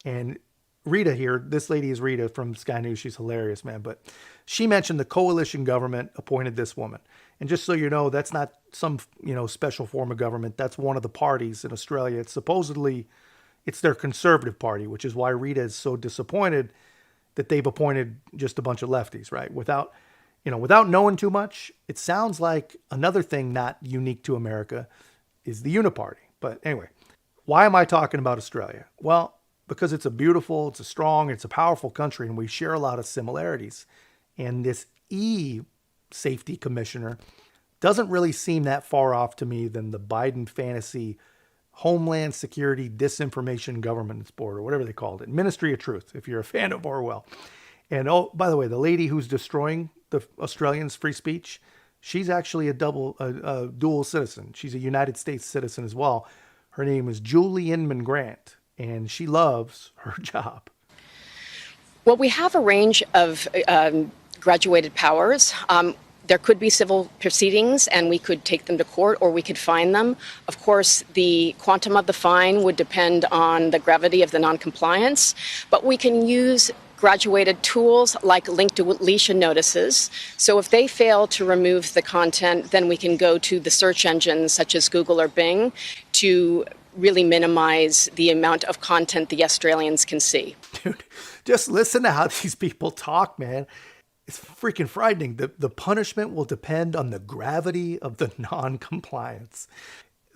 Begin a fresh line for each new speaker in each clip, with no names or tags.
And Rita here, this lady is Rita from Sky News. She's hilarious, man. But she mentioned the coalition government appointed this woman. And just so you know, that's not some, special form of government. That's one of the parties in Australia. It's supposedly, it's their conservative party, which is why Rita is so disappointed that they've appointed just a bunch of lefties, right? Without knowing too much, it sounds like another thing not unique to America is the Uniparty. But anyway, why am I talking about Australia? Well, because it's a beautiful, it's a strong, it's a powerful country, and we share a lot of similarities. And this safety commissioner doesn't really seem that far off to me than the Biden fantasy Homeland Security Disinformation Governance Board, or whatever they called it, Ministry of Truth, if you're a fan of Orwell. And oh, by the way, the lady who's destroying the Australians' free speech, she's actually a dual citizen. She's a United States citizen as well. Her name is Julie Inman Grant, and she loves her job.
Well, we have a range of graduated powers. There could be civil proceedings, and we could take them to court, or we could fine them. Of course, the quantum of the fine would depend on the gravity of the noncompliance, but we can use graduated tools like link deletion notices. So if they fail to remove the content, then we can go to the search engines such as Google or Bing to really minimize the amount of content the Australians can see.
Dude, just listen to how these people talk, man. It's freaking frightening. The punishment will depend on the gravity of the non-compliance.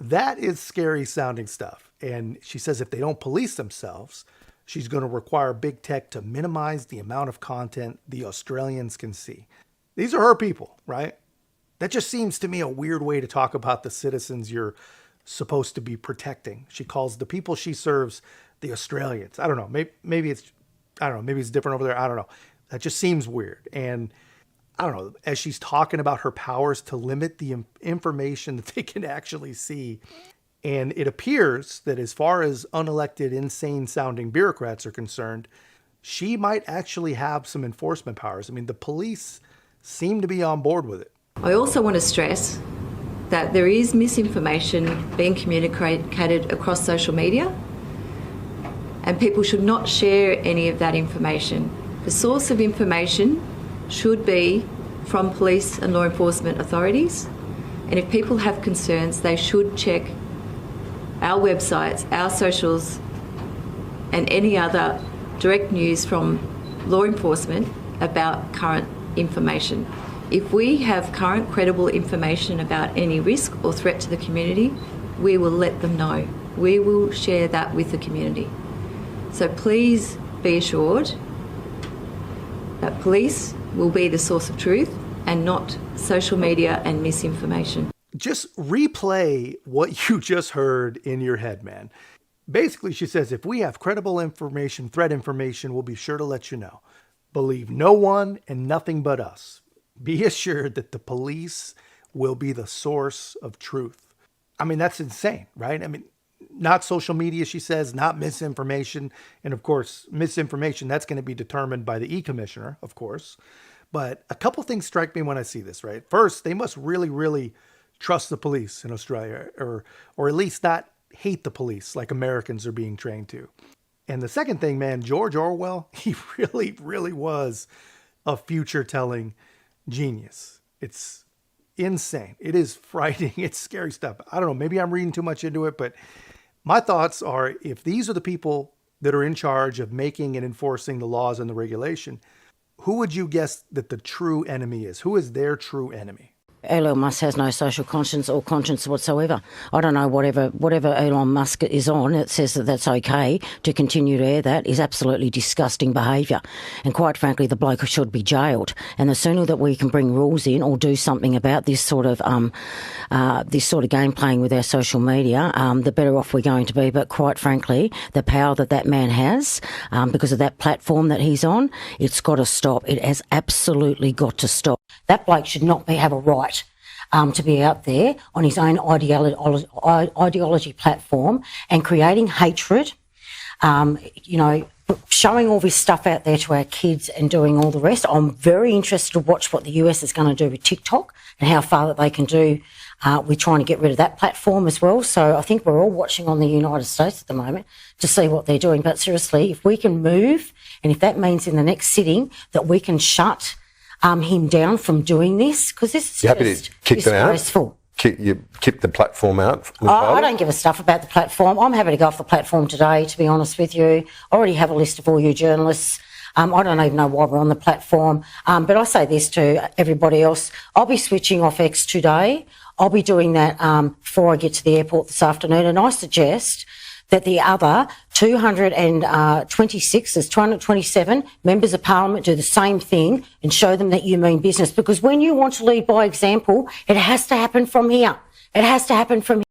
That is scary sounding stuff. And she says if they don't police themselves, she's going to require big tech to minimize the amount of content the Australians can see. These are her people, right? That just seems to me a weird way to talk about the citizens you're supposed to be protecting. She calls the people she serves the Australians. I don't know. Maybe it's different over there. I don't know. That just seems weird. And I don't know, as she's talking about her powers to limit the information that they can actually see. And it appears that as far as unelected, insane sounding bureaucrats are concerned, she might actually have some enforcement powers. I mean, the police seem to be on board with it.
I also want to stress that there is misinformation being communicated across social media, and people should not share any of that information. The source of information should be from police and law enforcement authorities, and if people have concerns, they should check our websites, our socials, and any other direct news from law enforcement about current information. If we have current credible information about any risk or threat to the community, we will let them know. We will share that with the community. So please be assured that police will be the source of truth and not social media and misinformation.
Just replay what you just heard in your head, man. Basically, she says, if we have credible information, threat information, we'll be sure to let you know. Believe no one and nothing but us. Be assured that the police will be the source of truth. I mean, that's insane, right? I mean, not social media, she says, not misinformation. And of course, misinformation, that's going to be determined by the e-commissioner, of course. But a couple things strike me when I see this, right? First, they must really, really trust the police in Australia, or at least not hate the police like Americans are being trained to. And the second thing, man, George Orwell, he really, really was a future-telling genius. It's insane. It is frightening. It's scary stuff. I don't know. Maybe I'm reading too much into it, but my thoughts are, if these are the people that are in charge of making and enforcing the laws and the regulation, who would you guess that the true enemy is? Who is their true enemy?
Elon Musk has no social conscience or conscience whatsoever. I don't know, whatever Elon Musk is on, it says that that's okay to continue to air that is absolutely disgusting behaviour. And quite frankly, the bloke should be jailed. And the sooner that we can bring rules in or do something about this sort of game playing with our social media, the better off we're going to be. But quite frankly, the power that man has, because of that platform that he's on, it's got to stop. It has absolutely got to stop. That bloke should not have a right to be out there on his own ideology platform and creating hatred you know, showing all this stuff out there to our kids and doing all the rest. I'm very interested to watch what the US is going to do with TikTok and how far that they can do. We're trying to get rid of that platform as well. So I think we're all watching on the United States at the moment to see what they're doing. But seriously, if we can move, and if that means in the next sitting that we can shut him down from doing this, because this is just disgraceful.
You kick the platform out?
I don't give a stuff about the platform. I'm happy to go off the platform today, to be honest with you. I already have a list of all you journalists. I don't even know why we're on the platform. But I say this to everybody else. I'll be switching off X today. I'll be doing that before I get to the airport this afternoon. And I suggest that the other 227 members of parliament do the same thing and show them that you mean business. Because when you want to lead by example, it has to happen from here. It has to happen from here.